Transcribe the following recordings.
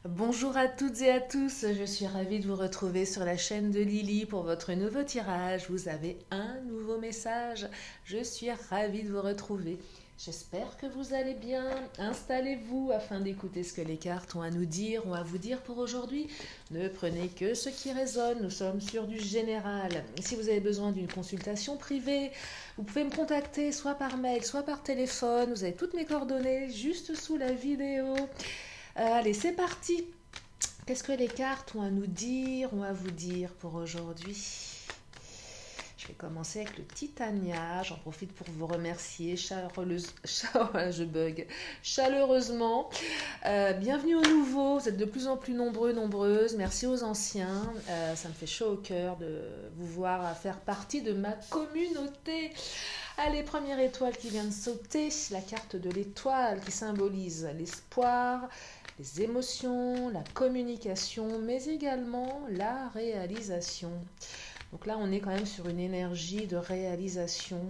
Bonjour à toutes et à tous, je suis ravie de vous retrouver sur la chaîne de Lily pour votre nouveau tirage. Vous avez un nouveau message, je suis ravie de vous retrouver. J'espère que vous allez bien. Installez-vous afin d'écouter ce que les cartes ont à nous dire ou à vous dire pour aujourd'hui. Ne prenez que ce qui résonne, nous sommes sur du général. Si vous avez besoin d'une consultation privée, vous pouvez me contacter soit par mail, soit par téléphone. Vous avez toutes mes coordonnées juste sous la vidéo. Allez, c'est parti. Qu'est-ce que les cartes ont à nous dire, ont à vous dire pour aujourd'hui? Je vais commencer avec le Titania. J'en profite pour vous remercier chaleureusement. Bienvenue aux nouveaux. Vous êtes de plus en plus nombreux, nombreuses. Merci aux anciens. Ça me fait chaud au cœur de vous voir faire partie de ma communauté. Allez, première étoile qui vient de sauter. La carte de l'étoile qui symbolise l'espoir, les émotions, la communication, mais également la réalisation. Donc là, on est quand même sur une énergie de réalisation.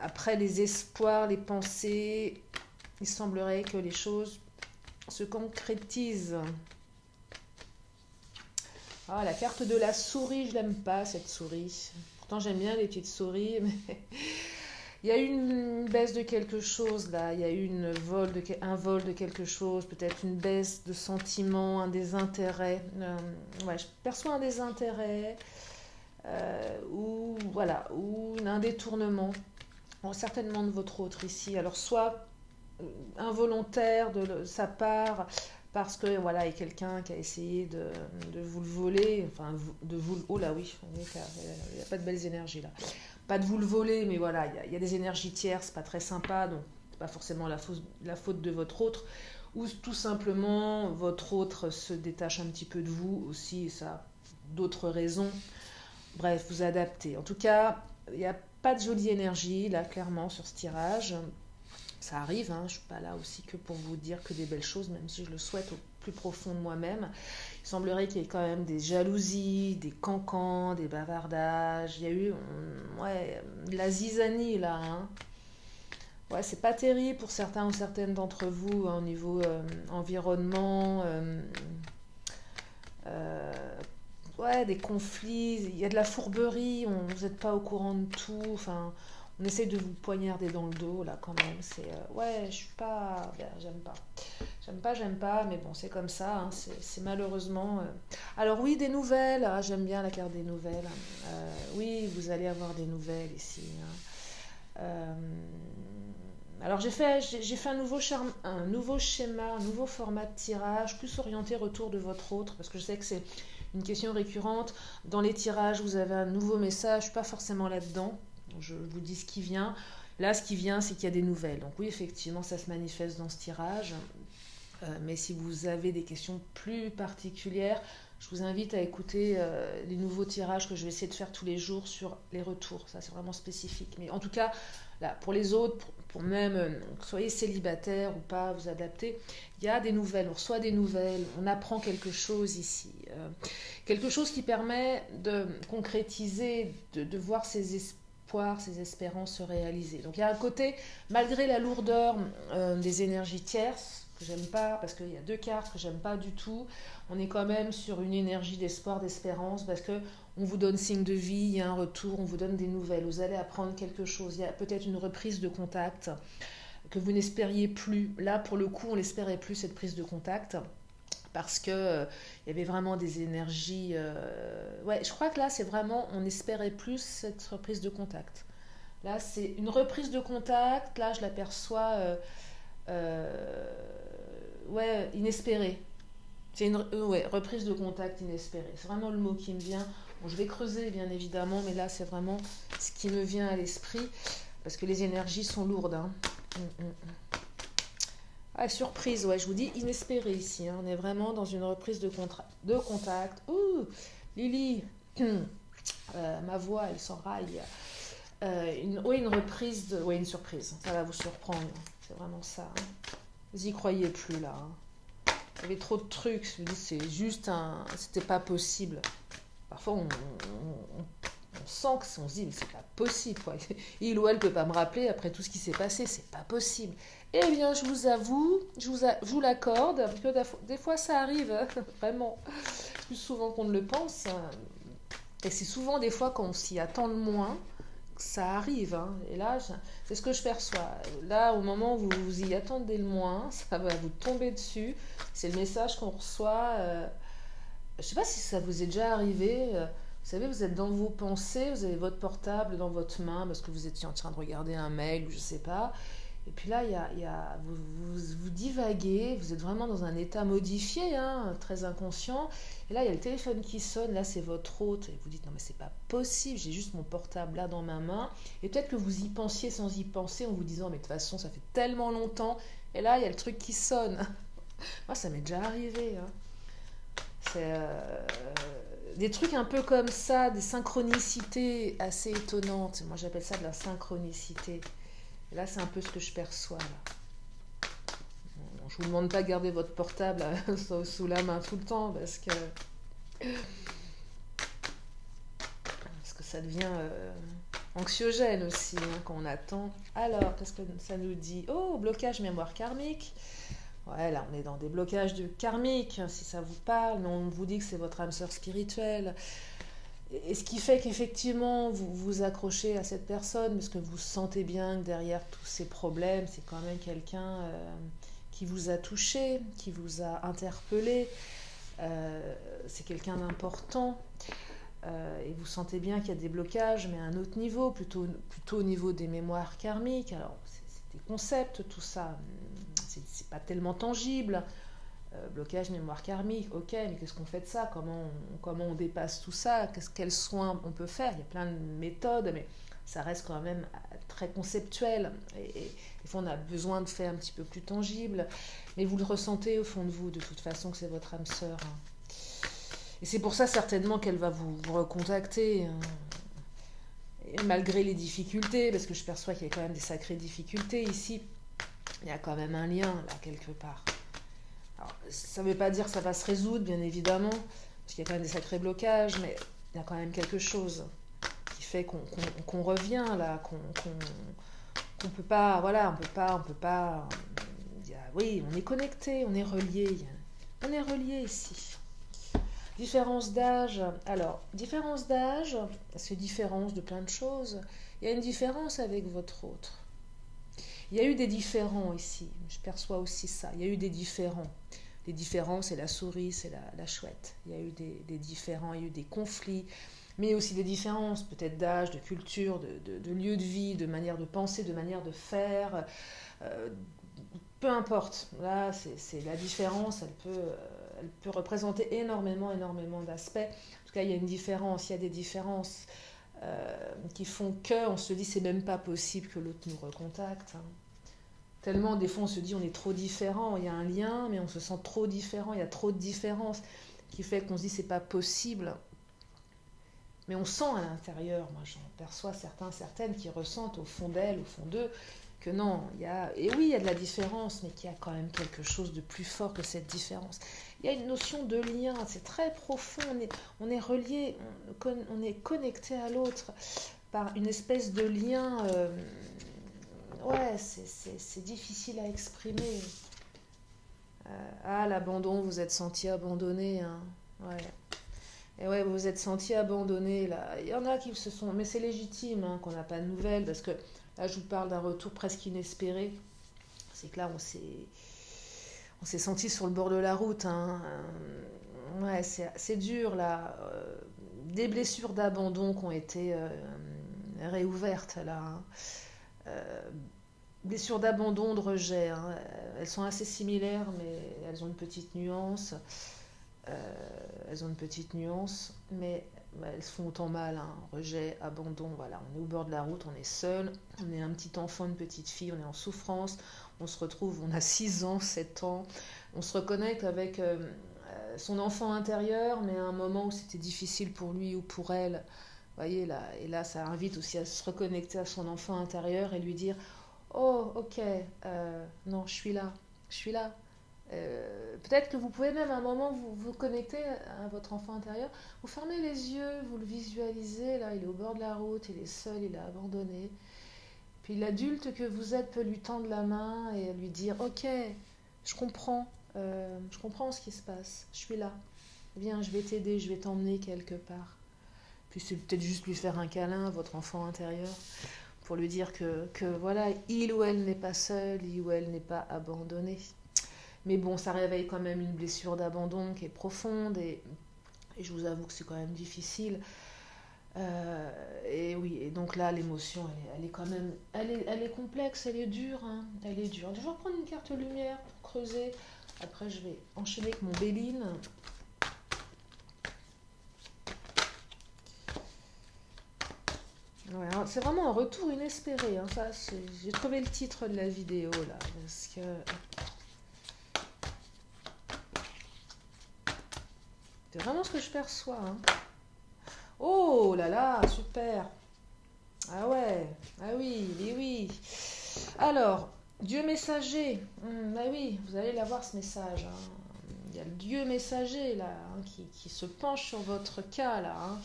Après les espoirs, les pensées, il semblerait que les choses se concrétisent. Ah, la carte de la souris, je l'aime pas cette souris. Pourtant, j'aime bien les petites souris, mais il y a eu une baisse de quelque chose là, il y a eu un vol de quelque chose, peut-être une baisse de sentiments, un désintérêt. Ouais, je perçois un désintérêt ou voilà, ou un détournement, bon, certainement de votre autre ici. Alors soit involontaire de sa part, parce que voilà, il y a quelqu'un qui a essayé de vous le voler, enfin de vous. Oh là oui, il n'y a pas de belles énergies là. Pas de vous le voler, mais voilà, il y a des énergies tierces, pas très sympa, donc c'est pas forcément la faute de votre autre, ou tout simplement votre autre se détache un petit peu de vous aussi, et ça, d'autres raisons. Bref, vous adaptez. En tout cas, il n'y a pas de jolie énergie là, clairement, sur ce tirage. Ça arrive, hein, je ne suis pas là aussi que pour vous dire que des belles choses, même si je le souhaite au plus profond de moi-même. Il semblerait qu'il y ait quand même des jalousies, des cancans, des bavardages. Il y a eu ouais, de la zizanie là. Hein. Ouais, c'est pas terrible pour certains ou certaines d'entre vous hein, au niveau environnement. Euh, ouais, des conflits. Il y a de la fourberie. Vous n'êtes pas au courant de tout. Enfin, on essaie de vous poignarder dans le dos là quand même. C'est ouais, je suis pas, ben, j'aime pas, mais bon, c'est comme ça. Hein, c'est malheureusement. Alors oui, des nouvelles. Ah, j'aime bien la carte des nouvelles. Oui, vous allez avoir des nouvelles ici. Hein. Alors j'ai fait un nouveau schéma, un nouveau format de tirage, plus orienté retour de votre autre, parce que je sais que c'est une question récurrente. Dans les tirages, vous avez un nouveau message, pas forcément là-dedans. Je vous dis ce qui vient. Là, ce qui vient, c'est qu'il y a des nouvelles. Donc oui, effectivement, ça se manifeste dans ce tirage. Mais si vous avez des questions plus particulières, je vous invite à écouter les nouveaux tirages que je vais essayer de faire tous les jours sur les retours. Ça, c'est vraiment spécifique. Mais en tout cas, là, pour les autres, pour même que soyez célibataire ou pas, vous adapter, il y a des nouvelles, on reçoit des nouvelles, on apprend quelque chose ici. Quelque chose qui permet de concrétiser, de voir ses espoirs, ses espérances se réaliser. Donc il y a un côté, malgré la lourdeur des énergies tierces, que j'aime pas, parce qu'il y a deux cartes que j'aime pas du tout, on est quand même sur une énergie d'espoir, d'espérance, parce que on vous donne signe de vie, il y a un retour, on vous donne des nouvelles, vous allez apprendre quelque chose, il y a peut-être une reprise de contact que vous n'espériez plus. Là, pour le coup, on n'espérait plus cette prise de contact, parce que il y avait vraiment des énergies... ouais, je crois que là, c'est vraiment, on n'espérait plus cette reprise de contact. Là, c'est une reprise de contact, là, je l'aperçois... ouais, inespérée. C'est une ouais, reprise de contact inespérée. C'est vraiment le mot qui me vient. Bon, je vais creuser, bien évidemment, mais là, c'est vraiment ce qui me vient à l'esprit, parce que les énergies sont lourdes. Hein. Ah, surprise, ouais, je vous dis inespérée ici. Hein. On est vraiment dans une reprise de contact. Ouh, Lily, ma voix, elle s'enraille. Oui, une reprise, ouais, une surprise. Ça va vous surprendre. C'est vraiment ça. Hein. Vous y croyez plus là. Hein. Il y avait trop de trucs. Je vous dis, c'est juste un. C'était pas possible. Parfois, on sent que on se dit, mais c'est pas possible, quoi. Il ou elle peut pas me rappeler après tout ce qui s'est passé, c'est pas possible. Eh bien, je vous avoue, je vous l'accorde, parce que des fois ça arrive, hein, vraiment, plus souvent qu'on ne le pense. Et c'est souvent des fois quand on s'y attend le moins, que ça arrive. Hein. Et là, c'est ce que je perçois. Là, au moment où vous vous y attendez le moins, ça va vous tomber dessus. C'est le message qu'on reçoit. Je ne sais pas si ça vous est déjà arrivé. Vous savez, vous êtes dans vos pensées, vous avez votre portable dans votre main parce que vous étiez en train de regarder un mail ou je ne sais pas. Et puis là, vous divaguez, vous êtes vraiment dans un état modifié, hein, très inconscient. Et là, il y a le téléphone qui sonne, là, c'est votre hôte. Et vous dites, non, mais c'est pas possible, j'ai juste mon portable là dans ma main. Et peut-être que vous y pensiez sans y penser en vous disant, mais de toute façon, ça fait tellement longtemps. Et là, il y a le truc qui sonne. Moi, ça m'est déjà arrivé. Hein. C'est des trucs un peu comme ça, des synchronicités assez étonnantes. Moi, j'appelle ça de la synchronicité. Et là, c'est un peu ce que je perçois. Là. Bon, je ne vous demande pas de garder votre portable sous la main tout le temps parce que ça devient anxiogène aussi hein, quand on attend. Alors, qu'est-ce que ça nous dit? Oh, blocage mémoire karmique. Ouais, là, on est dans des blocages de karmique, si ça vous parle, mais on vous dit que c'est votre âme sœur spirituelle. Et ce qui fait qu'effectivement, vous vous accrochez à cette personne, parce que vous sentez bien que derrière tous ces problèmes, c'est quand même quelqu'un qui vous a touché, qui vous a interpellé. C'est quelqu'un d'important. Et vous sentez bien qu'il y a des blocages, mais à un autre niveau, plutôt au niveau des mémoires karmiques. Alors, c'est des concepts, tout ça. C'est pas tellement tangible. Blocage, mémoire karmique, ok, mais qu'est-ce qu'on fait de ça? Comment on dépasse tout ça? Quels soins on peut faire? Il y a plein de méthodes, mais ça reste quand même très conceptuel. Et des fois, on a besoin de faire un petit peu plus tangible. Mais vous le ressentez au fond de vous, de toute façon, que c'est votre âme sœur. Hein. Et c'est pour ça, certainement, qu'elle va vous recontacter. Hein. Et malgré les difficultés, parce que je perçois qu'il y a quand même des sacrées difficultés ici, il y a quand même un lien, là, quelque part. Alors, ça ne veut pas dire que ça va se résoudre, bien évidemment, parce qu'il y a quand même des sacrés blocages, mais il y a quand même quelque chose qui fait qu'on revient là, qu'on peut pas, voilà, on peut pas. Oui, on est connecté, on est relié ici. Différence d'âge. Alors, différence d'âge, c'est différence de plein de choses. Il y a une différence avec votre autre. Il y a eu des différends ici, je perçois aussi ça. Il y a eu des différends. Les différents, c'est la souris, c'est la chouette. Il y a eu des différends, il y a eu des conflits, mais aussi des différences, peut-être d'âge, de culture, de lieu de vie, de manière de penser, de manière de faire. Peu importe. Là, c'est la différence, elle peut représenter énormément d'aspects. En tout cas, il y a une différence, il y a des différences. Qui font que on se dit c'est même pas possible que l'autre nous recontacte. Hein. Tellement des fois on se dit on est trop différent, il y a un lien mais on se sent trop différent, il y a trop de différences qui fait qu'on se dit c'est pas possible. Mais on sent à l'intérieur, moi j'en perçois certaines qui ressentent au fond d'elles, au fond d'eux, que non, et oui il y a de la différence, mais qu'il y a quand même quelque chose de plus fort que cette différence. Il y a une notion de lien, c'est très profond, on est relié, on est connecté à l'autre par une espèce de lien, ouais, c'est difficile à exprimer. L'abandon, vous êtes senti abandonné, hein, ouais. Et ouais, vous vous êtes senti abandonné, là. Il y en a qui se sont... Mais c'est légitime hein, qu'on n'a pas de nouvelles, parce que là, je vous parle d'un retour presque inespéré. C'est que là, on s'est senti sur le bord de la route. Hein. Ouais, c'est dur, là. Des blessures d'abandon qui ont été réouvertes, là. Hein. Blessures d'abandon, de rejet. Hein. Elles sont assez similaires, mais elles ont une petite nuance. Mais elles se font autant mal, hein. Rejet, abandon, voilà, on est au bord de la route, on est seul, on est un petit enfant, une petite fille, on est en souffrance, on se retrouve, on a 6 ans, 7 ans, on se reconnecte avec son enfant intérieur, mais à un moment où c'était difficile pour lui ou pour elle, vous voyez, là, et là ça invite aussi à se reconnecter à son enfant intérieur et lui dire « Oh, ok, non, je suis là, Peut-être que vous pouvez même à un moment vous connecter à votre enfant intérieur. Vous fermez les yeux, vous le visualisez, là il est au bord de la route, il est seul, il est abandonné. Puis l'adulte que vous êtes peut lui tendre la main et lui dire ok, je comprends ce qui se passe, je suis là. Viens, je vais t'aider, je vais t'emmener quelque part. Puis c'est peut-être juste lui faire un câlin à votre enfant intérieur pour lui dire que voilà, il ou elle n'est pas seul, il ou elle n'est pas abandonné. Mais bon, ça réveille quand même une blessure d'abandon qui est profonde et je vous avoue que c'est quand même difficile. Et oui, et donc là, l'émotion, elle est quand même, elle est complexe, elle est dure, hein, elle est dure. Je vais reprendre une carte lumière pour creuser. Après, je vais enchaîner avec mon Béline. Ouais, c'est vraiment un retour inespéré. Hein, ça, j'ai trouvé le titre de la vidéo là, parce que c'est vraiment ce que je perçois. Hein. Oh là là, super. Ah ouais, ah oui, oui, oui. Alors, Dieu messager. Ah oui, vous allez l'avoir ce message. Hein. Il y a le Dieu messager là, hein, qui se penche sur votre cas là. Hein.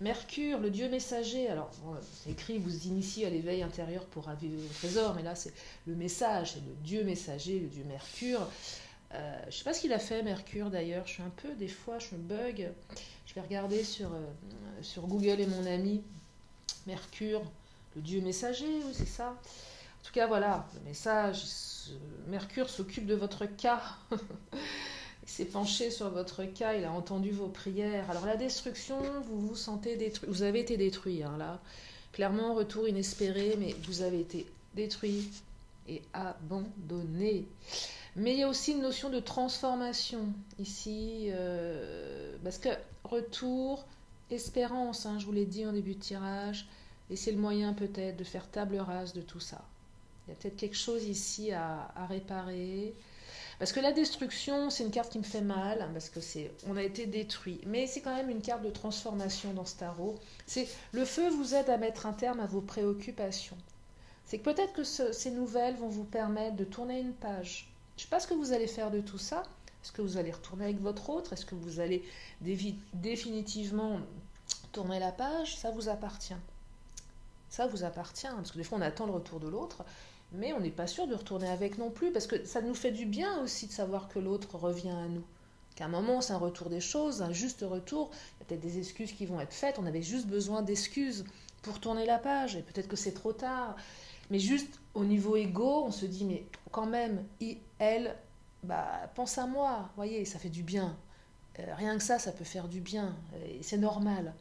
Mercure, le Dieu messager. Alors, bon, c'est écrit, vous initiez à l'éveil intérieur pour raviver vos trésors, mais là, c'est le message, c'est le Dieu messager, le Dieu Mercure. Je ne sais pas ce qu'il a fait, Mercure, d'ailleurs. Je suis un peu, des fois, je me bug. Je vais regarder sur Google et mon ami. Mercure, le Dieu messager, oui, c'est ça. En tout cas, voilà, le message. Mercure s'occupe de votre cas. Il s'est penché sur votre cas, il a entendu vos prières. Alors la destruction, vous vous sentez détruit. Vous avez été détruit, hein, là. Clairement, retour inespéré, mais vous avez été détruit et abandonné. Mais il y a aussi une notion de transformation ici, parce que retour, espérance, hein, je vous l'ai dit en début de tirage, et c'est le moyen peut-être de faire table rase de tout ça. Il y a peut-être quelque chose ici à réparer. Parce que la destruction, c'est une carte qui me fait mal, parce que on a été détruit. Mais c'est quand même une carte de transformation dans ce tarot. Le feu vous aide à mettre un terme à vos préoccupations. C'est que peut-être que ces nouvelles vont vous permettre de tourner une page. Je ne sais pas ce que vous allez faire de tout ça. Est-ce que vous allez retourner avec votre autre? Est-ce que vous allez définitivement tourner la page? Ça vous appartient. Ça vous appartient, parce que des fois on attend le retour de l'autre. Mais on n'est pas sûr de retourner avec non plus, parce que ça nous fait du bien aussi de savoir que l'autre revient à nous. Qu'à un moment, c'est un retour des choses, un juste retour. Il y a peut-être des excuses qui vont être faites, on avait juste besoin d'excuses pour tourner la page, et peut-être que c'est trop tard. Mais juste au niveau égo, on se dit, mais quand même, elle, pense à moi, vous voyez, ça fait du bien. Rien que ça peut faire du bien, et c'est normal.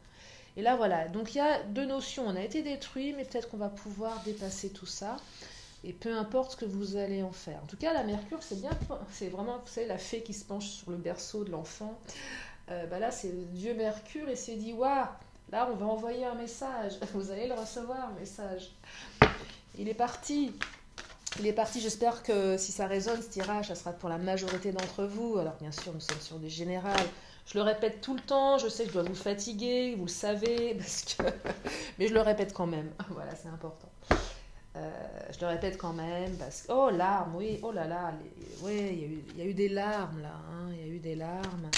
Et là, voilà, donc il y a deux notions, on a été détruit, mais peut-être qu'on va pouvoir dépasser tout ça. Et peu importe ce que vous allez en faire. En tout cas, la Mercure, c'est vraiment, vous savez, la fée qui se penche sur le berceau de l'enfant. Là, c'est Dieu Mercure et s'est dit, waouh, là, on va envoyer un message. Vous allez le recevoir, le message. Il est parti. Il est parti. J'espère que si ça résonne, ce tirage, ça sera pour la majorité d'entre vous. Alors, bien sûr, nous sommes sur des générales. Je le répète tout le temps. Je sais que je dois vous fatiguer, vous le savez, mais je le répète quand même. Voilà, c'est important. Je le répète quand même parce que oh larmes, oui, oh là là, oui, il y a eu des larmes là, hein, il y a eu des larmes.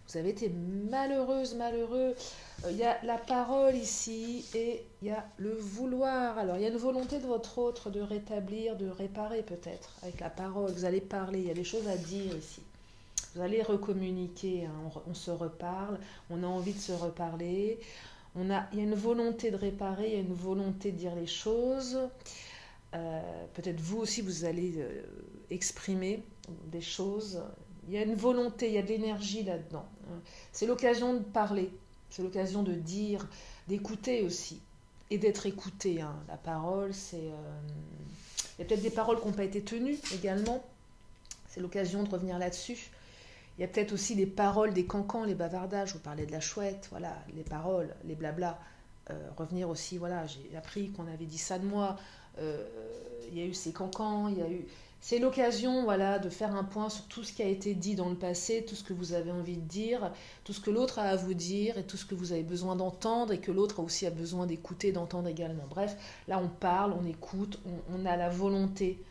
Vous avez été malheureuse, malheureux. Il y a la parole ici et il y a le vouloir. Alors il y a une volonté de votre autre de rétablir, de réparer peut-être avec la parole. Vous allez parler, il y a des choses à dire ici. Vous allez recommuniquer, hein, on se reparle, on a envie de se reparler. Il y a une volonté de réparer, il y a une volonté de dire les choses. Peut-être vous aussi, vous allez exprimer des choses. Il y a une volonté, il y a de l'énergie là-dedans. C'est l'occasion de parler, c'est l'occasion de dire, d'écouter aussi, et d'être écouté. Hein. La parole, il y a peut-être des paroles qui n'ont pas été tenues également. C'est l'occasion de revenir là-dessus. Il y a peut-être aussi les paroles des cancans, les bavardages. Vous parlez de la chouette, voilà, les paroles, les blablas. Revenir aussi, voilà, j'ai appris qu'on avait dit ça de moi. Il y a eu ces cancans, c'est l'occasion, voilà, de faire un point sur tout ce qui a été dit dans le passé, tout ce que vous avez envie de dire, tout ce que l'autre a à vous dire et tout ce que vous avez besoin d'entendre et que l'autre aussi a besoin d'écouter, d'entendre également. Bref, là on parle, on écoute, on a la volonté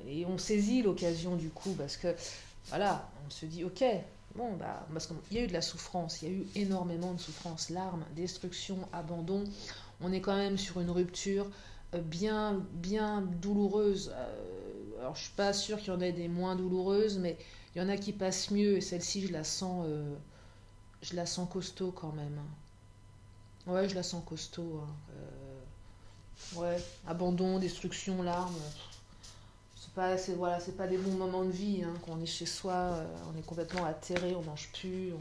Et on saisit l'occasion du coup, parce que voilà, on se dit ok, bon bah, parce qu'il y a eu de la souffrance, il y a eu énormément de souffrance, larmes, destruction, abandon. On est quand même sur une rupture bien douloureuse. Alors je suis pas sûre qu'il y en ait des moins douloureuses, mais il y en a qui passent mieux, et celle-ci je la sens costaud quand même. Ouais, je la sens costaud, hein. Ouais, abandon, destruction, larmes. Voilà, c'est pas des bons moments de vie, hein. Quand on est chez soi, on est complètement atterré, on mange plus,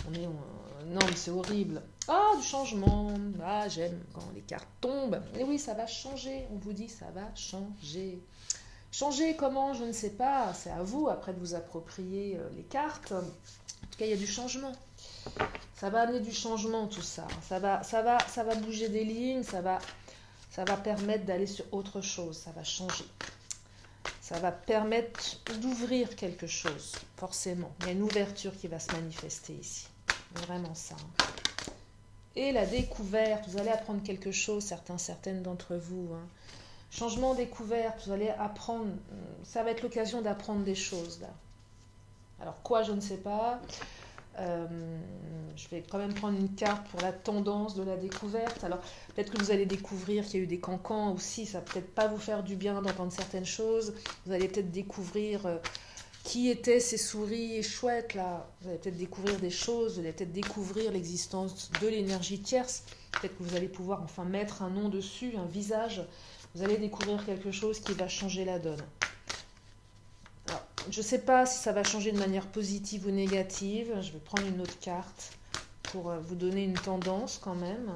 non, mais c'est horrible. Ah, du changement. Ah, j'aime quand les cartes tombent. Et oui, ça va changer. On vous dit, ça va changer. Changer comment? Je ne sais pas. C'est à vous après de vous approprier les cartes. En tout cas, il y a du changement. Ça va amener du changement, tout ça. Ça va bouger des lignes. Ça va permettre d'aller sur autre chose. Ça va changer. Ça va permettre d'ouvrir quelque chose, forcément. Il y a une ouverture qui va se manifester ici. Vraiment ça. Et la découverte, vous allez apprendre quelque chose, certaines d'entre vous. Hein. Changement, découverte, vous allez apprendre, ça va être l'occasion d'apprendre des choses là. Alors quoi, je ne sais pas. Je vais quand même prendre une carte pour la tendance de la découverte. Alors peut-être que vous allez découvrir qu'il y a eu des cancans aussi, ça va peut-être pas vous faire du bien d'entendre certaines choses. Vous allez peut-être découvrir qui étaient ces souris chouettes là. Vous allez peut-être découvrir des choses, vous allez peut-être découvrir l'existence de l'énergie tierce. Peut-être que vous allez pouvoir enfin mettre un nom dessus, un visage. Vous allez découvrir quelque chose qui va changer la donne. Alors, je ne sais pas si ça va changer de manière positive ou négative. Je vais prendre une autre carte pour vous donner une tendance quand même.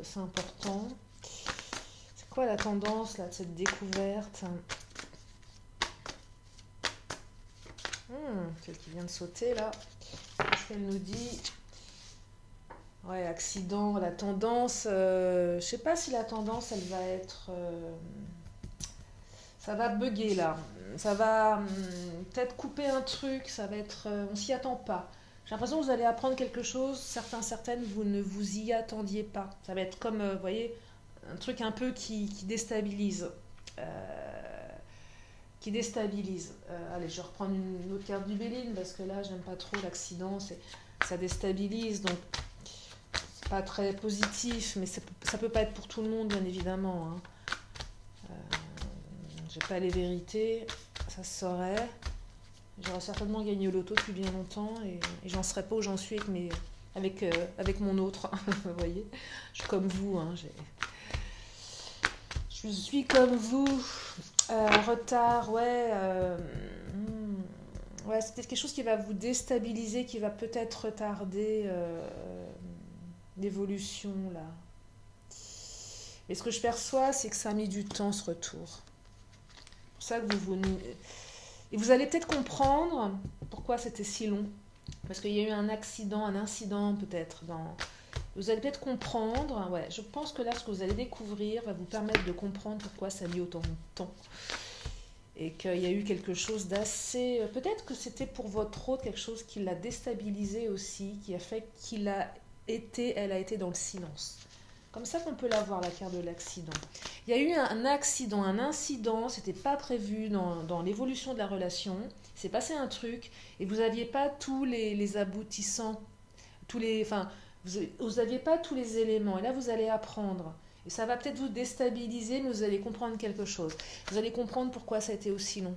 C'est important. C'est quoi la tendance là, de cette découverte? Celle qui vient de sauter là. Qu'est-ce qu'elle nous dit? Ouais, accident, la tendance. Je ne sais pas si la tendance, elle va être... ça va bugger là. Ça va peut-être couper un truc. Ça va être... on s'y attend pas. J'ai l'impression que vous allez apprendre quelque chose. Certaines, vous ne vous y attendiez pas. Ça va être comme, vous voyez, un truc un peu qui déstabilise. Qui déstabilise. Allez, je vais reprendre une autre carte du Béline parce que là, j'aime pas trop l'accident. Ça déstabilise. Donc, c'est pas très positif. Mais ça peut pas être pour tout le monde, bien évidemment. Hein. J'ai pas les vérités, ça se saurait. J'aurais certainement gagné au loto depuis bien longtemps et j'en serais pas où j'en suis avec mon autre. Vous voyez, je suis comme vous. Hein, je suis comme vous. Retard, ouais. Ouais, c'est peut-être quelque chose qui va vous déstabiliser, qui va peut-être retarder l'évolution là. Et ce que je perçois, c'est que ça a mis du temps ce retour. Ça que et vous allez peut-être comprendre pourquoi c'était si long. Parce qu'il y a eu un incident peut-être. Vous allez peut-être comprendre. Ouais, je pense que là, ce que vous allez découvrir va vous permettre de comprendre pourquoi ça a mis autant de temps. Et qu'il y a eu quelque chose d'assez... Peut-être que c'était pour votre autre quelque chose qui l'a déstabilisé aussi, qui a fait elle a été dans le silence. Comme ça qu'on peut l'avoir, la carte de l'accident. Il y a eu un incident, c'était pas prévu dans l'évolution de la relation. Il s'est passé un truc et vous n'aviez pas tous les aboutissants, vous n'aviez pas tous les éléments. Et là, vous allez apprendre. Et ça va peut-être vous déstabiliser, mais vous allez comprendre quelque chose. Vous allez comprendre pourquoi ça a été aussi long.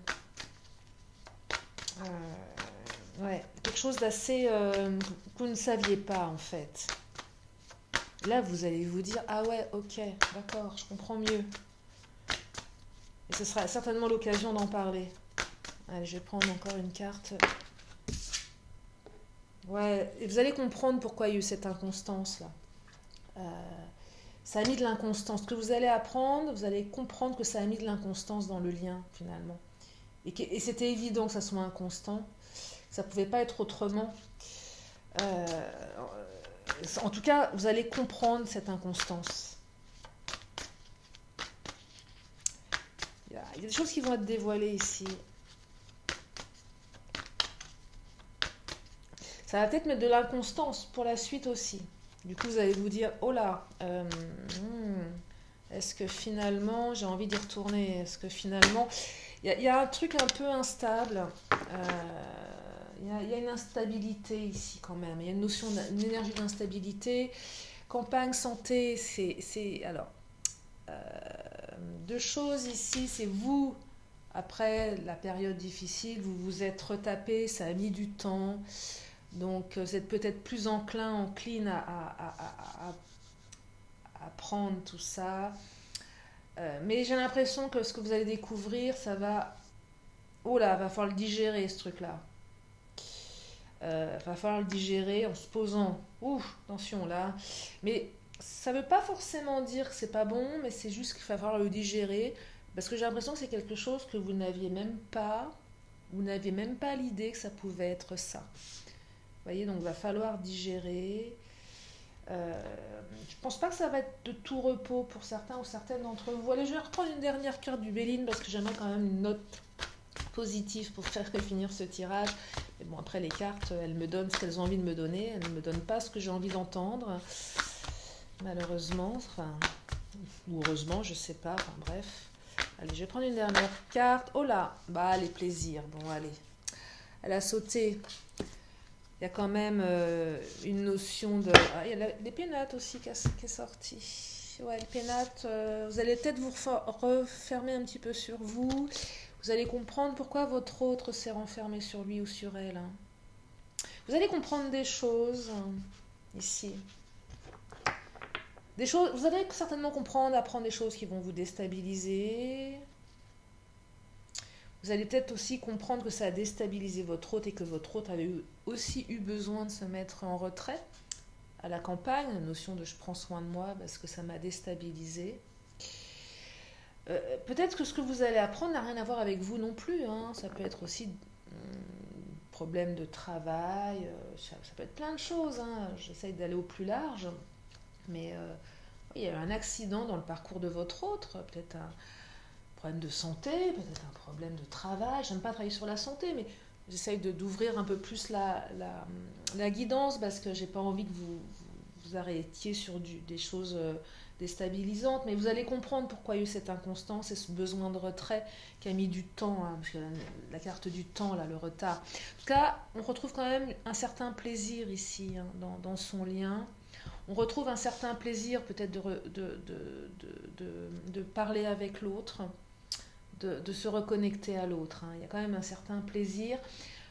Ouais, quelque chose d'assez que vous ne saviez pas en fait. Là, vous allez vous dire, ah ouais, ok, d'accord, je comprends mieux. Et ce sera certainement l'occasion d'en parler. Allez, je vais prendre encore une carte. Ouais, et vous allez comprendre pourquoi il y a eu cette inconstance là. Ça a mis de l'inconstance. Ce que vous allez apprendre, vous allez comprendre que ça a mis de l'inconstance dans le lien finalement. Et c'était évident que ça soit inconstant. Ça ne pouvait pas être autrement. En tout cas, vous allez comprendre cette inconstance. Il y a des choses qui vont être dévoilées ici. Ça va peut-être mettre de l'inconstance pour la suite aussi. Du coup, vous allez vous dire, oh là, Est-ce que finalement, j'ai envie d'y retourner? Est-ce que finalement, il y a un truc un peu instable. Il y a une instabilité ici quand même. Il y a une notion, une énergie d'instabilité. Campagne, santé, alors, deux choses ici. C'est vous, après la période difficile, vous vous êtes retapé, ça a mis du temps. Donc, vous êtes peut-être plus encline à prendre tout ça. Mais j'ai l'impression que ce que vous allez découvrir, ça va... Oh là, va falloir le digérer, ce truc-là. Va falloir le digérer en se posant. Ouh, attention là. Mais ça ne veut pas forcément dire que c'est pas bon, mais c'est juste qu'il va falloir le digérer. Parce que j'ai l'impression que c'est quelque chose que vous n'aviez même pas. Vous n'aviez même pas l'idée que ça pouvait être ça. Vous voyez, donc il va falloir digérer. Je pense pas que ça va être de tout repos pour certains ou certaines d'entre vous. Allez, je vais reprendre une dernière carte du Béline parce que j'aimerais quand même une note positive pour faire finir ce tirage. Mais bon, après les cartes, elles me donnent ce qu'elles ont envie de me donner. Elles ne me donnent pas ce que j'ai envie d'entendre. Malheureusement, enfin, ou heureusement, je sais pas. Enfin bref. Allez, je vais prendre une dernière carte. Oh là, bah les plaisirs. Bon, allez. Elle a sauté. Il y a quand même une notion de... Ah, il y a les pénates aussi qui est sortie. Ouais, les pénates, vous allez peut-être vous refermer un petit peu sur vous. Vous allez comprendre pourquoi votre autre s'est renfermé sur lui ou sur elle. Hein. Vous allez comprendre des choses ici. Des choses, vous allez certainement apprendre des choses qui vont vous déstabiliser. Vous allez peut-être aussi comprendre que ça a déstabilisé votre hôte et que votre hôte avait aussi eu besoin de se mettre en retrait à la campagne, la notion de je prends soin de moi parce que ça m'a déstabilisé. Peut-être que ce que vous allez apprendre n'a rien à voir avec vous non plus. Hein. Ça peut être aussi problème de travail, ça peut être plein de choses. Hein. J'essaye d'aller au plus large, mais il y a eu un accident dans le parcours de votre autre, peut-être un problème de santé, peut-être un problème de travail. J'aime pas travailler sur la santé, mais j'essaye d'ouvrir un peu plus la guidance parce que j'ai pas envie que vous arrêtiez sur des choses déstabilisantes, mais vous allez comprendre pourquoi il y a eu cette inconstance et ce besoin de retrait qui a mis du temps, hein, parce que la carte du temps, là, le retard. En tout cas, on retrouve quand même un certain plaisir ici, hein, dans son lien. On retrouve un certain plaisir peut-être de parler avec l'autre, de se reconnecter à l'autre. Hein. Il y a quand même un certain plaisir.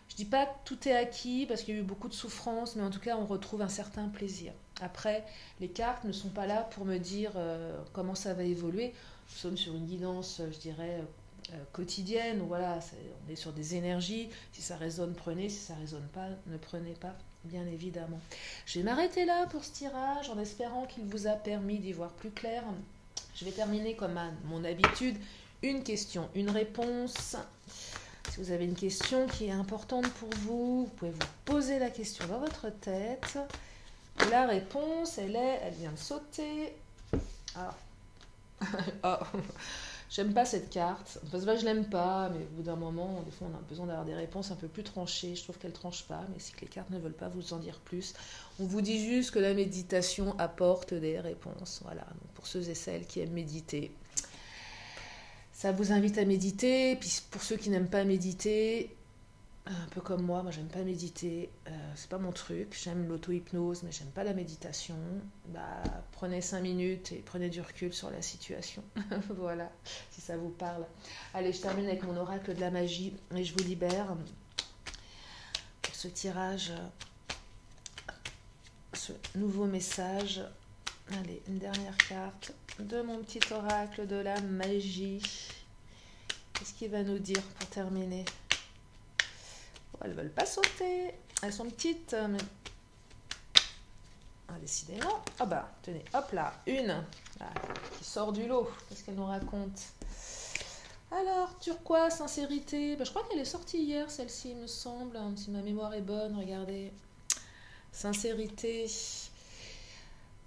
Je ne dis pas que tout est acquis parce qu'il y a eu beaucoup de souffrance, mais en tout cas, on retrouve un certain plaisir. Après, les cartes ne sont pas là pour me dire comment ça va évoluer. Nous sommes sur une guidance, je dirais, quotidienne. Où, voilà, on est sur des énergies. Si ça résonne, prenez. Si ça ne résonne pas, ne prenez pas, bien évidemment. Je vais m'arrêter là pour ce tirage en espérant qu'il vous a permis d'y voir plus clair. Je vais terminer comme à mon habitude. Une question, une réponse. Si vous avez une question qui est importante pour vous, vous pouvez vous poser la question dans votre tête. Et la réponse, elle vient de sauter. Ah. Oh. J'aime pas cette carte. Enfin, c'est pas que je l'aime pas, mais au bout d'un moment, des fois, on a besoin d'avoir des réponses un peu plus tranchées. Je trouve qu'elles tranchent pas, mais c'est que les cartes ne veulent pas vous en dire plus. On vous dit juste que la méditation apporte des réponses. Voilà. Donc, pour ceux et celles qui aiment méditer, ça vous invite à méditer. Puis pour ceux qui n'aiment pas méditer, un peu comme moi j'aime pas méditer, c'est pas mon truc, j'aime l'auto-hypnose mais j'aime pas la méditation, prenez 5 minutes et prenez du recul sur la situation. Voilà, si ça vous parle. Allez, je termine avec mon oracle de la magie et je vous libère pour ce tirage, ce nouveau message. Allez, une dernière carte de mon petit oracle de la magie. Qu'est-ce qu'il va nous dire pour terminer? Elles ne veulent pas sauter. Elles sont petites. Mais... Ah, décidément. Ah bah, tenez, hop là, une qui sort du lot. Qu'est-ce qu'elle nous raconte? Alors, turquoise, sincérité. Je crois qu'elle est sortie hier, celle-ci, il me semble. Si ma mémoire est bonne, regardez. Sincérité.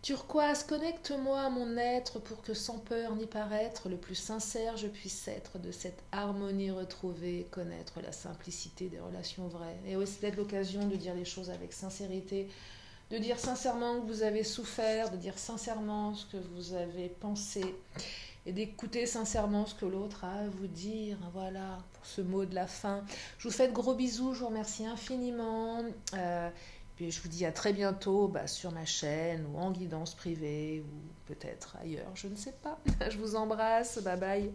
Turquoise, connecte-moi à mon être pour que sans peur ni paraître, le plus sincère je puisse être, de cette harmonie retrouvée, connaître la simplicité des relations vraies. Et oui, c'est peut-être l'occasion de dire les choses avec sincérité, de dire sincèrement que vous avez souffert, de dire sincèrement ce que vous avez pensé et d'écouter sincèrement ce que l'autre a à vous dire. Voilà, pour ce mot de la fin. Je vous fais de gros bisous, je vous remercie infiniment. Puis je vous dis à très bientôt sur ma chaîne ou en guidance privée ou peut-être ailleurs, je ne sais pas. Je vous embrasse, bye bye.